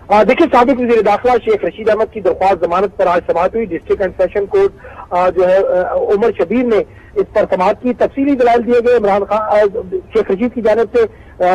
देखिए, साबिक वज़ीर दाखिला शेख रशीद अहमद की दरख्वास्त जमानत पर आज समाअत हुई। डिस्ट्रिक्ट एंड सेशन कोर्ट जो है उमर शबीर ने इस पर समाअत की। तफसीली दलाइल दिए गए। इमरान खान शेख रशीद की जानिब से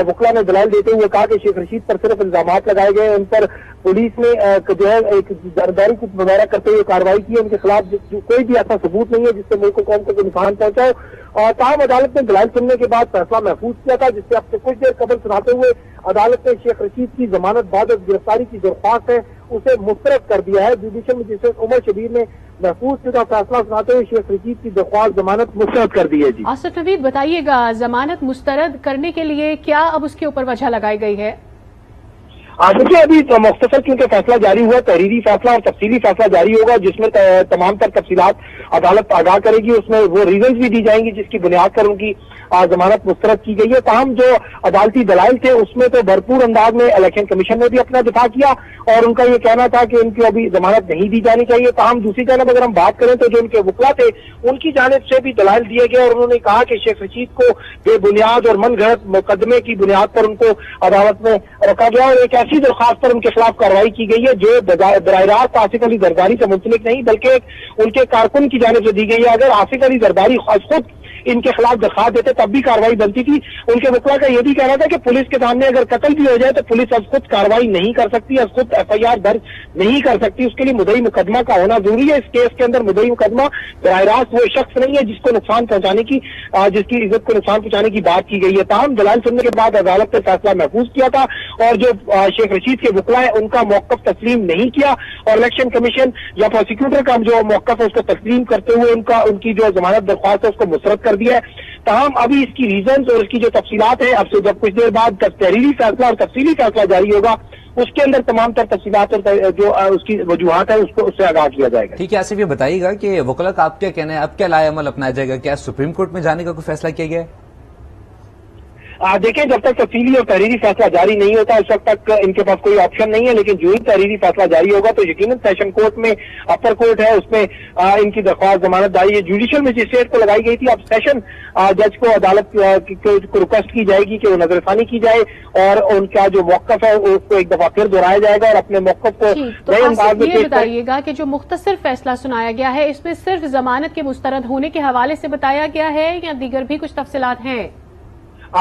वकला ने दलाइल देते हुए कहा कि शेख रशीद पर सिर्फ इल्जामात लगाए गए, उन पर पुलिस ने जो है एक जानकारी की मुजाहरा करते हुए कार्रवाई की। उनके खिलाफ कोई भी ऐसा सबूत नहीं है जिससे मुल्क को कौम को कोई नुकसान पहुंचाए। और ताहम अदालत ने दलाइल सुनने के बाद फैसला महफूज किया था, जिससे अब से कुछ देर कबल सुनाते हुए अदालत ने शेख रशीद की जमानत बाद गिरफ्तारी की दरख्वास्त है उसे मुस्तरद कर दिया है। जुडिशल मजिस्ट्रेट उमर शबीर ने महफूज शुदा फैसला सुनाते हुए शेख रशीद की दरख्वास्त जमानत मुस्तरद कर दी है। जी आसिफ नवीद, बताइएगा जमानत मुस्तरद करने के लिए क्या अब उसके ऊपर वजह लगाई गई है? देखिए, अभी मुख्तसर क्योंकि फैसला जारी हुआ, तहरीरी फैसला और तफसीली फैसला जारी होगा जिसमें तमाम तर तफसीलात अदालत आगाह करेगी। उसमें वो रीजन भी दी जाएंगी जिसकी बुनियाद पर उनकी जमानत मुस्तरद की गई है। ताहम जो अदालती दलाइल थे उसमें तो भरपूर अंदाज में इलेक्शन कमीशन ने भी अपना दिफा किया और उनका ये कहना था कि इनकी अभी जमानत नहीं दी जानी चाहिए। ताहम दूसरी जानब अगर हम बात करें तो जो उनके वकला थे उनकी जानिब से भी दलाइल दिए गए और उन्होंने कहा कि शेख रशीद को बेबुनियाद और मनगढ़ंत मुकदमे की बुनियाद पर उनको अदालत में रखा गया और एक ऐसी दरख्वास्त पर उनके खिलाफ कार्रवाई की गई है जो बराह रास्त आसिफ अली जरदारी से मुंसलिक नहीं बल्कि उनके कारकुन की जानिब से दी गई है। अगर आसिफ अली जरदारी खुद इनके खिलाफ दरखास्त देते तब भी कार्रवाई बनती थी। उनके वकला का यह भी कहना था कि पुलिस के सामने अगर कत्ल भी हो जाए तो पुलिस अब खुद कार्रवाई नहीं कर सकती, अब खुद FIR दर्ज नहीं कर सकती। उसके लिए मुद्दई मुकदमा का होना जरूरी है। इस केस के अंदर मुद्दई मुकदमा बराह रास्त वो शख्स नहीं है जिसको नुकसान पहुंचाने की जिसकी इज्जत को नुकसान पहुंचाने की बात की गई है। ताहम दलाइल सुनने के बाद अदालत ने फैसला महफूज किया था और जो शेख रशीद के वकला है उनका मौकफ तस्लीम नहीं किया और इलेक्शन कमीशन या प्रोसिक्यूटर का जो मौकफ है उसको तस्लीम करते हुए उनकी जो जमानत दरख्वास्त है उसको मुस्तरद कर दिया है। ताहम अभी इसकी रीजन और इसकी जो तफसीलात है अब से जब कुछ देर बाद तहरीरी फैसला और तफसीली फैसला जारी होगा उसके अंदर तमाम तर तफसीलात और जो उसकी वजूहात है उसको उससे आगाह किया जाएगा। ठीक है, आसिफ ये बताइएगा कि वकला का आप क्या कहना है, अब क्या लाएअमल अपनाया जाएगा? क्या सुप्रीम कोर्ट में जाने का कोई फैसला किया गया है? देखें, जब तक तफसीली और तहरीरी फैसला जारी नहीं होता उस वक्त तक इनके पास कोई ऑप्शन नहीं है, लेकिन जो ही तहरीरी फैसला जारी होगा तो यकीनन सेशन कोर्ट में अपर कोर्ट है उसमें इनकी दरख्वास्त जमानत दारी है। जुडिशल मजिस्ट्रेट को लगाई गई थी, अब सेशन जज को अदालत को रिक्वेस्ट की जाएगी कि वो नजरसानी की जाए और उनका जो मौकफ है उसको एक दफा फिर दोहराया जाएगा और अपने मौकफ को नए अंदाज में बताइएगा कि जो मुख्तसर फैसला सुनाया गया है इसमें सिर्फ जमानत के मुस्तरद होने के हवाले से बताया गया है या दीगर भी कुछ तफसीलात हैं?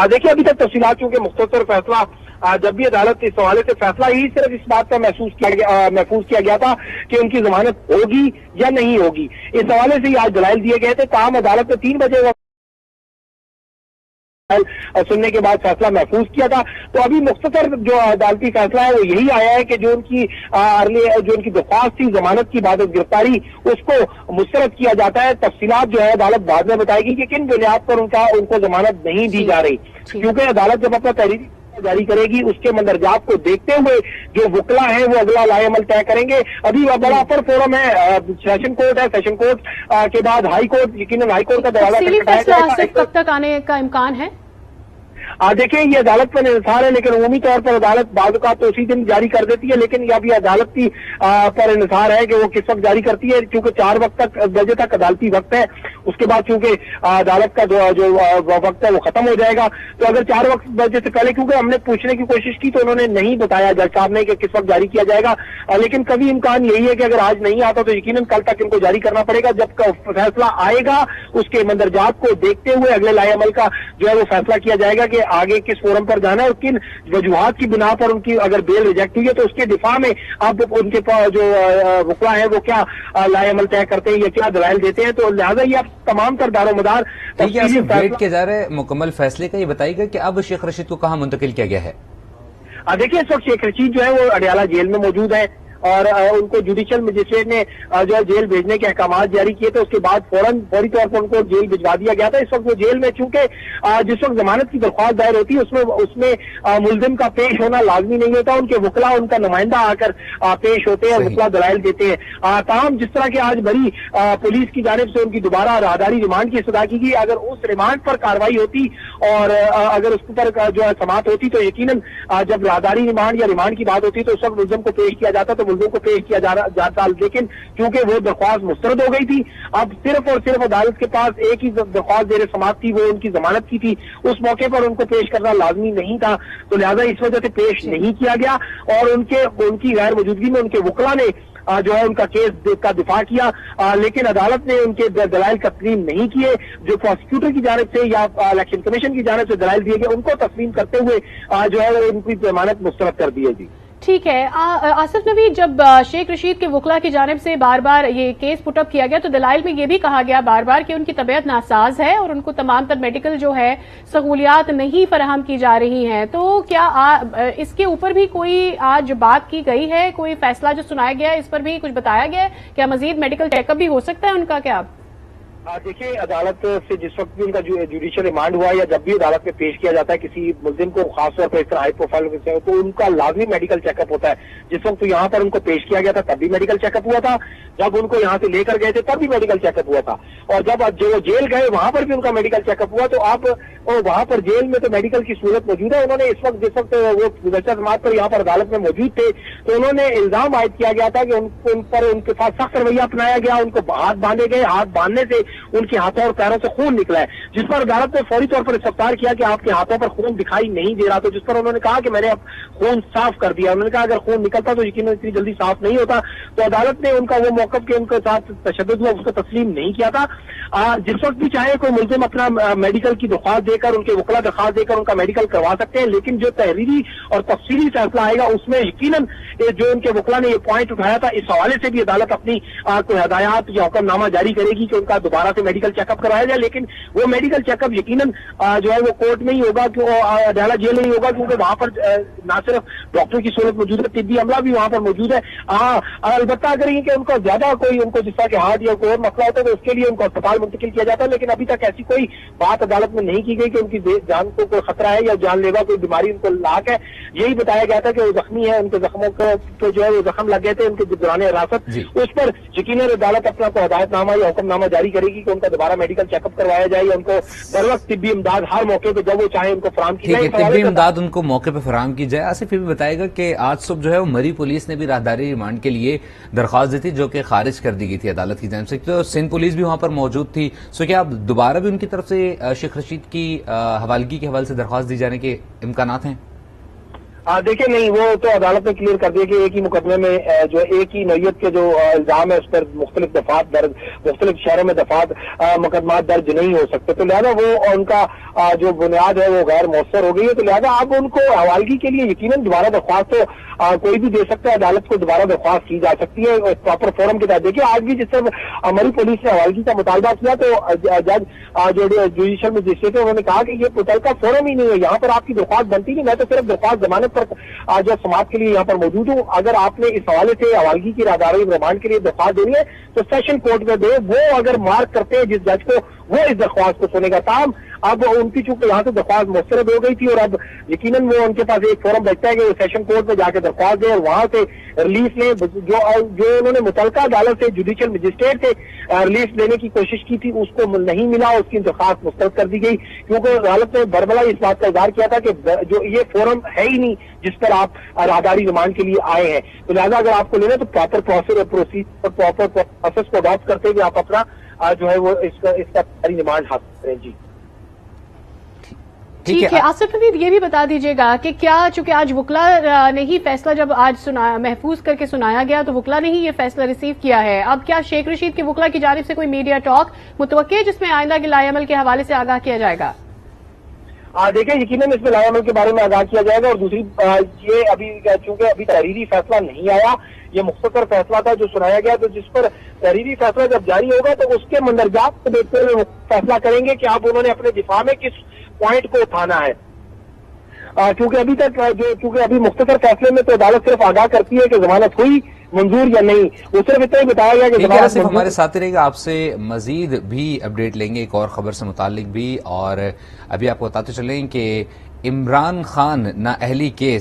देखिए, अभी तक तफसीलात क्योंकि मुख्तसर फैसला जब भी अदालत इस हवाले से फैसला ही सिर्फ इस बात का महफूज किया गया था कि उनकी जमानत होगी या नहीं होगी, इस हवाले से ही आज दलाइल दिए गए थे। ताहम अदालत ने 3 बजे सुनने के बाद फैसला महफूज किया था। तो अभी मुख्तसर जो अदालती फैसला है वो यही आया है कि जो उनकी दरख्वास्त थी जमानत की बाद गिरफ्तारी उसको मुस्तरद किया जाता है। तफसीलात जो है अदालत बाद में बताएगी कि किन बुनियाद पर उनको जमानत नहीं दी जा रही, क्योंकि अदालत जब अपना तहरीरी जारी करेगी उसके मंदरजात को देखते हुए जो वकला है वो अगला लाएअमल तय करेंगे। अभी बड़ा अपर फोरम है, सेशन कोर्ट है, सेशन कोर्ट के बाद हाई कोर्ट, यकीनन हाई कोर्ट का दरवाजा कब तक आने का इम्कान है? देखिए, ये अदालत पर इंसार है लेकिन उमूमी तौर पर अदालत बाद तो उसी दिन जारी कर देती है, लेकिन यह भी अदालत की पर इंसार है कि वो किस वक्त जारी करती है, क्योंकि 4 बजे तक अदालती वक्त है। उसके बाद चूंकि अदालत का जो वक्त है वो खत्म हो जाएगा, तो अगर 4 बजे से पहले, क्योंकि हमने पूछने की कोशिश की तो उन्होंने नहीं बताया जज साहब ने कि किस वक्त जारी किया जाएगा, लेकिन कभी इम्कान यही है कि अगर आज नहीं आता तो यकीनन कल तक इनको जारी करना पड़ेगा। जब फैसला आएगा उसके मंदरजात को देखते हुए अगले लाएअमल का जो है वो फैसला किया जाएगा कि आगे किस फोरम पर जाना है और किन वजूहात की बिना पर उनकी अगर बेल रिजेक्ट हुई है तो उसके दिफा में अब उनके जो वकला है वो क्या लाएअमल तय करते हैं या क्या दलाइल देते हैं। तो लिहाजा ये अब तमाम तर दारोमदार वेट किया जा रहा है मुकम्मल फैसले का। ये बताइएगा कि अब शेख रशीद को कहाँ मुंतकिल किया गया है? देखिए, इस वक्त शेख रशीद जो है वो अडयाला जेल में मौजूद है और उनको जुडिशल मजिस्ट्रेट ने जो है जेल भेजने के अहकाम जारी किए थे। उसके बाद फौरी तौर पर उनको जेल भिजवा दिया गया था। इस वक्त वो जेल में, चूंकि जिस वक्त जमानत की दरख्वास्त दायर होती है उसमें मुलजिम का पेश होना लाजमी नहीं होता, उनके वकला उनका नुमाइंदा आकर पेश होते हैं, वकला दलाइल देते हैं। ताहम जिस तरह की आज बड़ी पुलिस की जानिब से उनकी दोबारा राहदारी रिमांड की सदा की गई, अगर उस रिमांड पर कार्रवाई होती और अगर उस पर जो है समाअत होती तो यकीनन जब राहदारी रिमांड या रिमांड की बात होती तो उस वक्त मुलजिम को पेश किया जाता तो मुल्ज़िम को पेश किया जाता, लेकिन क्योंकि वो दरख्वास्त मुस्तरद हो गई थी, अब सिर्फ और सिर्फ अदालत के पास एक ही दरख्वास्त ज़ेर समाअत थी, वो उनकी जमानत की थी। उस मौके पर उनको पेश करना लाजमी नहीं था, तो लिहाजा इस वजह से पेश नहीं किया गया और उनकी गैर मौजूदगी में उनके वकला ने जो है उनका केस का दिफा किया, लेकिन अदालत ने उनके दलाइल तस्लीम नहीं किए। जो प्रोसिक्यूटर की जानिब से या इलेक्शन कमीशन की जानिब से दलाइल दिए गए उनको तस्लीम करते हुए जो है उनकी जमानत मुस्तरद कर दी है। जी ठीक है। आसिफ नवी, जब शेख रशीद के वकला की जानिब से बार बार ये केस पुटअप किया गया तो दलाइल में ये भी कहा गया बार बार कि उनकी तबीयत नासाज है और उनको तमाम तर मेडिकल जो है सहूलियात नहीं फराहम की जा रही हैं, तो क्या इसके ऊपर भी कोई आज बात की गई है? कोई फैसला जो सुनाया गया है इस पर भी कुछ बताया गया है? क्या मजीद मेडिकल चेकअप भी हो सकता है उनका? क्या देखिए, अदालत से जिस वक्त भी उनका जुडिशियल रिमांड हुआ या जब भी अदालत में पेश किया जाता है किसी मुल्जिम को, खासतौर पर इस तरह हाई प्रोफाइल तो उनका लाजमी मेडिकल चेकअप होता है। जिस वक्त तो यहाँ पर उनको पेश किया गया था तब भी मेडिकल चेकअप हुआ था, जब उनको यहाँ से लेकर गए थे तब भी मेडिकल चेकअप हुआ था, और जब जो जेल गए वहां पर भी उनका मेडिकल चेकअप हुआ। तो आप वहां पर जेल में तो मेडिकल की सूरत मौजूद है। उन्होंने जिस वक्त वो गुज़श्ता समाअत पर यहाँ पर अदालत में मौजूद थे तो उन्होंने इल्जाम आयद किया गया था कि उन पर उनके साथ सख्त रवैया अपनाया गया, उनको हाथ बांधे गए, हाथ बांधने से उनके हाथों और पैरों से खून निकला है, जिस पर अदालत ने फौरी तौर पर इस्तफसार किया कि आपके हाथों पर खून दिखाई नहीं दे रहा, तो जिस पर उन्होंने कहा कि मैंने अब खून साफ कर दिया। उन्होंने कहा अगर खून निकलता तो यकीनन इतनी जल्दी साफ नहीं होता। तो अदालत ने उनका वो मौक़िफ़ के उनके साथ तशद्दुद हुआ उसको तस्लीम नहीं किया था। जिस वक्त भी चाहे कोई मुल्जिम अपना मेडिकल की दरख्वास्त देकर, उनके वकला दरख्वास्त देकर उनका मेडिकल करवा सकते हैं, लेकिन जो तहरीरी और तफसीली फैसला आएगा उसमें यकीनन जो उनके वकला ने ये पॉइंट उठाया था, इस हवाले से भी अदालत अपनी कोई हदायत या हुक्मनामा जारी करेगी कि उनका दोबारा से मेडिकल चेकअप करवाया जाए। लेकिन वो मेडिकल चेकअप यकीनन जो है वो कोर्ट में ही होगा, अदालत जेल में ही होगा, क्योंकि वहां पर न सिर्फ डॉक्टर की सूरत मौजूद है, तिब्बी अमला भी वहां पर मौजूद है। अलबत्ता अगर कि उनको ज्यादा कोई उनको जिस तरह के हार्ट या कोई और मसला होता है तो उसके लिए उनको अस्पताल मुंतकिल किया जाता है, लेकिन अभी तक ऐसी कोई बात अदालत में नहीं की गई कि उनकी जान को कोई खतरा है या जानलेवा कोई बीमारी उनको लाक है। यही बताया गया था कि वो जख्मी है, उनके जख्मों को जो है वो जख्म लग गए थे उनके दौरान हिरासत, उस पर यकीनन अदालत अपना कोई हदायतनामा या हुक्मनामा जारी करेगी कि उनका दोबारा मेडिकल चेकअप करवाया जाए या उनको बर वक्त तिब्बी इमदाद हर मौके पर जब वो चाहे उनको फराम की जाए, तिब्बी इमदाद उनको मौके पर फराम की जाए। आसिफ ये भी बताएगा कि आज सुबह जो है वो मरी पुलिस ने भी राहदारी रिमांड के लिए दरख्वास्त दी थी जो कि खारिज कर दी गई थी अदालत की जानिब से, तो सिंध पुलिस भी वहां पर मौजूद थी। सो क्या अब दोबारा भी उनकी तरफ से शेख रशीद की हवालगी के हवाले से दरख्वास्त दी जाने के इम्कानात हैं? देखिए, नहीं, वो तो अदालत ने क्लियर कर दिया कि एक ही मुकदमे में जो एक ही नौयत के जो इल्जाम है उस पर मुख्तलिफ दफात दर्ज, मुख्तलिफ शहरों में दफात मुकदमा दर्ज नहीं हो सकते, तो लिहाजा वो उनका जो बुनियाद है वो गैर मौसर हो गई है। तो लिहाजा अब उनको हवालगी के लिए यकीनन दोबारा दरख्वास्त तो कोई भी दे सकता है, अदालत को दोबारा दरख्वास्त की जा सकती है प्रॉपर फोरम के तहत। देखिए, आज भी जिस तरह हमारी पुलिस ने हवालगी का मुतालबा किया तो जज जो जुडिशियल मजिस्ट्रेट है उन्होंने कहा कि ये मुतल्लिका फोरम ही नहीं है, यहाँ पर आपकी दरख्वास्त बनती नहीं, मैं तो सिर्फ दरख्वास्त जमानत पर जो समाअत के लिए यहाँ पर मौजूद हूँ। अगर आपने इस हवाले से हवालगी की राहदारी रिमांड के लिए दरख्वास्त देनी है तो सेशन कोर्ट में दे, वो अगर मार्क करते हैं जिस जज को वो इस दरख्वास्त को सुनेगा। ताम अब उनकी चूंकि यहाँ से दरख्वास्त मुस्तरद हो गई थी और अब यकीनन वो उनके पास एक फोरम बैठता है कि वो सेशन कोर्ट में जाकर दरख्वास्त दें और वहां से रिलीफ लें। जो उन्होंने मुतल्लिका अदालत से जुडिशियल मजिस्ट्रेट से रिलीफ लेने की कोशिश की थी उसको नहीं मिला, उसकी दरख्वास्त मुस्तरद कर दी गई, क्योंकि अदालत ने बरबला इस बात का इज़हार किया था कि जो ये फोरम है ही नहीं जिस पर आप राहदारी रिमांड के लिए आए हैं। तो लिहाजा अगर आपको लेना तो प्रॉपर प्रोसेस को अडॉप्ट करते हुए आप अपना जो है वो इसका रिमांड हासिल करें। जी ठीक है। आसिफ नवी, ये भी बता दीजिएगा कि क्या चूंकि आज वकला ने ही फैसला जब आज महफूज करके सुनाया गया तो वकला ने ही ये फैसला रिसीव किया है, अब क्या शेख रशीद के वकला की जानिब से कोई मीडिया टॉक मुतवक्किल है जिसमें आइंदा के लाएअमल के हवाले से आगाह किया जाएगा? देखिए, यकीनन इसमें लाएअमल के बारे में आगाह किया जाएगा और दूसरी ये अभी चूंकि अभी तहरीरी फैसला नहीं आया, ये मुख्तसर फैसला था जो सुनाया गया, तो जिस पर तहरीरी फैसला जब जारी होगा तो उसके मंदरजात को देखते हुए फैसला करेंगे कि अब उन्होंने अपने दिफा में किस पॉइंट को उठाना है। क्योंकि अभी तक चूंकि अभी मुख्तसर फैसले में तो अदालत सिर्फ आगाह करती है कि जमानत हुई मंजूर या नहीं, वो सिर्फ इतना ही बताया गया कि जमानत सिर्फ हमारे साथ ही रहेगा, आपसे मजीद भी अपडेट लेंगे एक और खबर से मुतालिक भी। और अभी आपको बताते चलें कि इमरान खान नाअहली केस